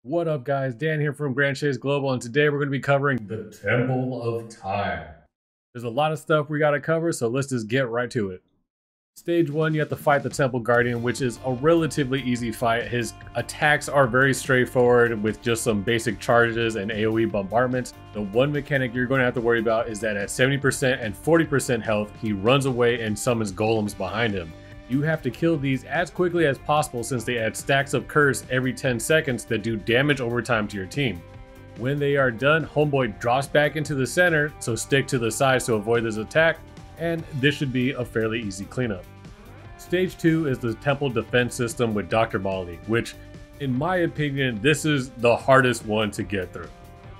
What up, guys? Dan here from Grand Chase Global, and today we're going to be covering the Temple of Time. There's a lot of stuff we got to cover, so let's just get right to it. Stage 1, you have to fight the Temple Guardian, which is a relatively easy fight. His attacks are very straightforward with just some basic charges and AoE bombardments. The one mechanic you're going to have to worry about is that at 70% and 40% health, he runs away and summons golems behind him. You have to kill these as quickly as possible since they add stacks of curse every 10 seconds that do damage over time to your team. When they are done, Homeboy drops back into the center, so stick to the sides to avoid this attack, and this should be a fairly easy cleanup. Stage 2 is the Temple Defense System with Dr. Molly, which, in my opinion, this is the hardest one to get through.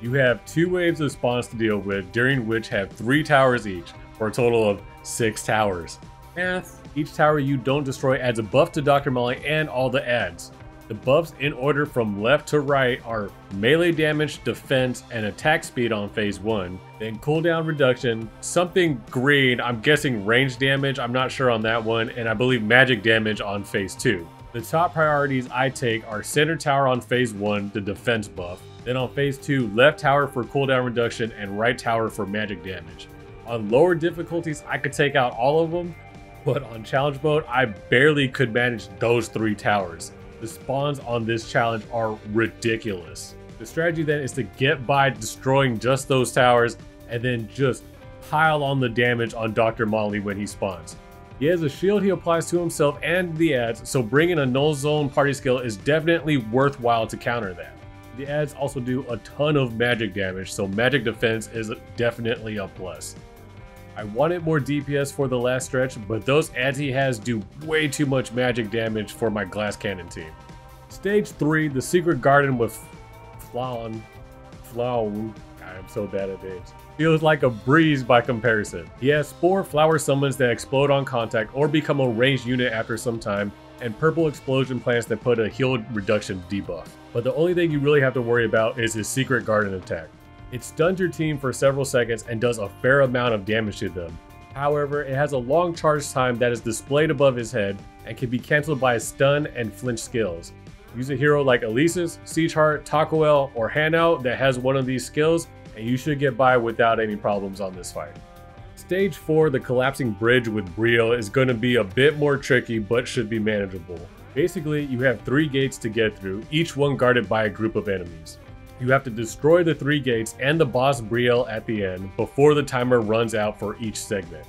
You have 2 waves of spawns to deal with, during which have 3 towers each, for a total of 6 towers. Math. Each tower you don't destroy adds a buff to Dr. Molly and all the adds. The buffs in order from left to right are melee damage, defense, and attack speed on phase 1, then cooldown reduction, something green, I'm guessing range damage, I'm not sure on that one, and I believe magic damage on phase 2. The top priorities I take are center tower on phase 1, the defense buff, then on phase 2, left tower for cooldown reduction and right tower for magic damage. On lower difficulties, I could take out all of them, but on challenge mode, I barely could manage those 3 towers. The spawns on this challenge are ridiculous. The strategy then is to get by destroying just those towers and then just pile on the damage on Dr. Molly when he spawns. He has a shield he applies to himself and the adds, so bringing a null zone party skill is definitely worthwhile to counter that. The adds also do a ton of magic damage, so magic defense is definitely a plus. I wanted more DPS for the last stretch, but those adds he has do way too much magic damage for my glass cannon team. Stage 3, the Secret Garden with Flown, I'm so bad at names. Feels like a breeze by comparison. He has Spore flower summons that explode on contact or become a ranged unit after some time, and purple explosion plants that put a heal reduction debuff. But the only thing you really have to worry about is his Secret Garden attack. It stuns your team for several seconds and does a fair amount of damage to them. However, it has a long charge time that is displayed above his head and can be cancelled by his stun and flinch skills. Use a hero like Elise's, Siegeheart, Tacoel, or Hanao that has one of these skills, and you should get by without any problems on this fight. Stage 4, the Collapsing Bridge with Brio, is going to be a bit more tricky but should be manageable. Basically, you have 3 gates to get through, each one guarded by a group of enemies. You have to destroy the 3 gates and the boss Brielle at the end before the timer runs out for each segment.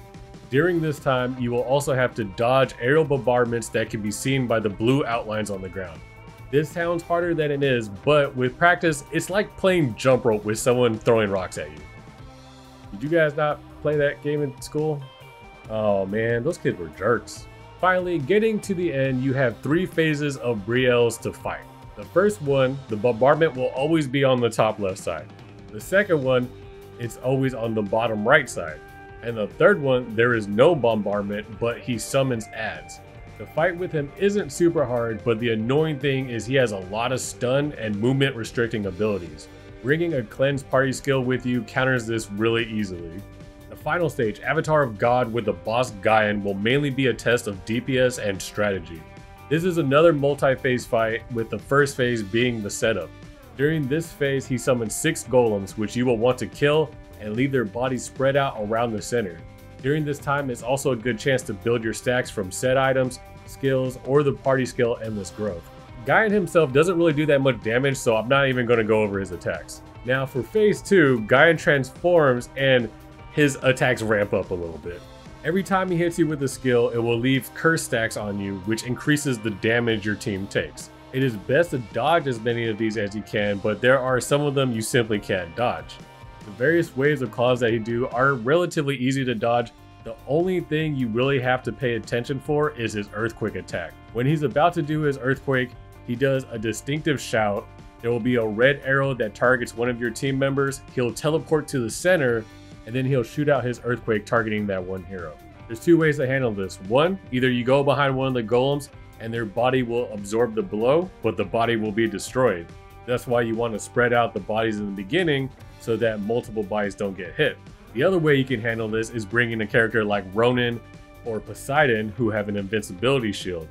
During this time, you will also have to dodge aerial bombardments that can be seen by the blue outlines on the ground. This sounds harder than it is, but with practice, it's like playing jump rope with someone throwing rocks at you. Did you guys not play that game in school? Oh man, those kids were jerks. Finally, getting to the end, you have 3 phases of Brielles to fight. The first one, the bombardment will always be on the top left side. The second one, it's always on the bottom right side. And the third one, there is no bombardment, but he summons adds. The fight with him isn't super hard, but the annoying thing is he has a lot of stun and movement restricting abilities. Bringing a cleanse party skill with you counters this really easily. The final stage, Avatar of God with the boss Gaian, will mainly be a test of DPS and strategy. This is another multi-phase fight, with the first phase being the setup. During this phase, he summons 6 golems, which you will want to kill and leave their bodies spread out around the center. During this time, it's also a good chance to build your stacks from set items, skills, or the party skill Endless Growth. Gaian himself doesn't really do that much damage, so I'm not even going to go over his attacks. Now for phase 2, Gaian transforms and his attacks ramp up a little bit. Every time he hits you with a skill, it will leave curse stacks on you, which increases the damage your team takes. It is best to dodge as many of these as you can, but there are some of them you simply can't dodge. The various waves of claws that he do are relatively easy to dodge. The only thing you really have to pay attention for is his earthquake attack. When he's about to do his earthquake, he does a distinctive shout. There will be a red arrow that targets one of your team members. He'll teleport to the center, and then he'll shoot out his earthquake targeting that one hero. There's 2 ways to handle this. One, either you go behind one of the golems and their body will absorb the blow, but the body will be destroyed. That's why you want to spread out the bodies in the beginning so that multiple bodies don't get hit. The other way you can handle this is bringing a character like Ronin or Poseidon who have an invincibility shield.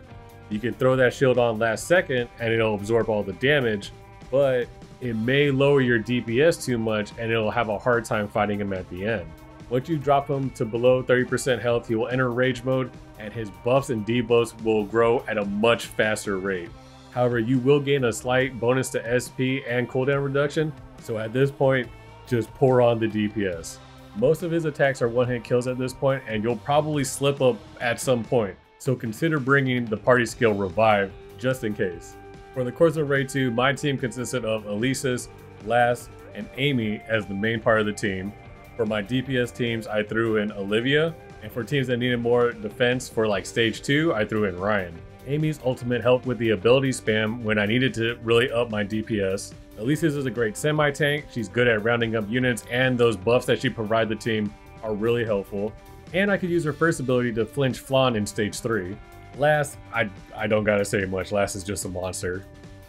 You can throw that shield on last second and it'll absorb all the damage, but it may lower your DPS too much and it'll have a hard time fighting him at the end. Once you drop him to below 30% health, he will enter rage mode and his buffs and debuffs will grow at a much faster rate. However, you will gain a slight bonus to SP and cooldown reduction, so at this point, just pour on the DPS. Most of his attacks are one-hit kills at this point, and you'll probably slip up at some point, so consider bringing the party skill Revive just in case. For the course of Raid 2, my team consisted of Alesis, Lass, and Amy as the main part of the team. For my DPS teams, I threw in Olivia, and for teams that needed more defense for like stage 2, I threw in Ryan. Amy's ultimate helped with the ability spam when I needed to really up my DPS. Alesis is a great semi-tank, she's good at rounding up units, and those buffs that she provides the team are really helpful. And I could use her first ability to flinch Flan in stage 3. Lass, I don't gotta say much, Lass is just a monster.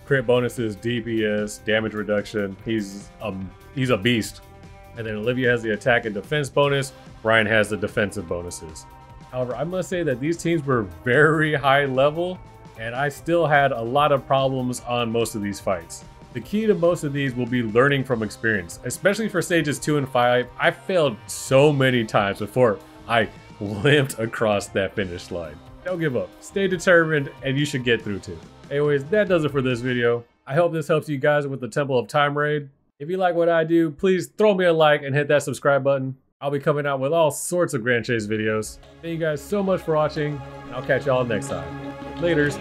Crit bonuses, DPS, damage reduction, he's a beast. And then Olivia has the attack and defense bonus, Ryan has the defensive bonuses. However, I must say that these teams were very high level, and I still had a lot of problems on most of these fights. The key to most of these will be learning from experience, especially for stages 2 and 5. I failed so many times before I limped across that finish line. Don't give up, stay determined, and you should get through too. Anyways, that does it for this video. I hope this helps you guys with the Temple of Time raid. If you like what I do, please throw me a like and hit that subscribe button. I'll be coming out with all sorts of Grand Chase videos. Thank you guys so much for watching, and I'll catch y'all next time. Laters.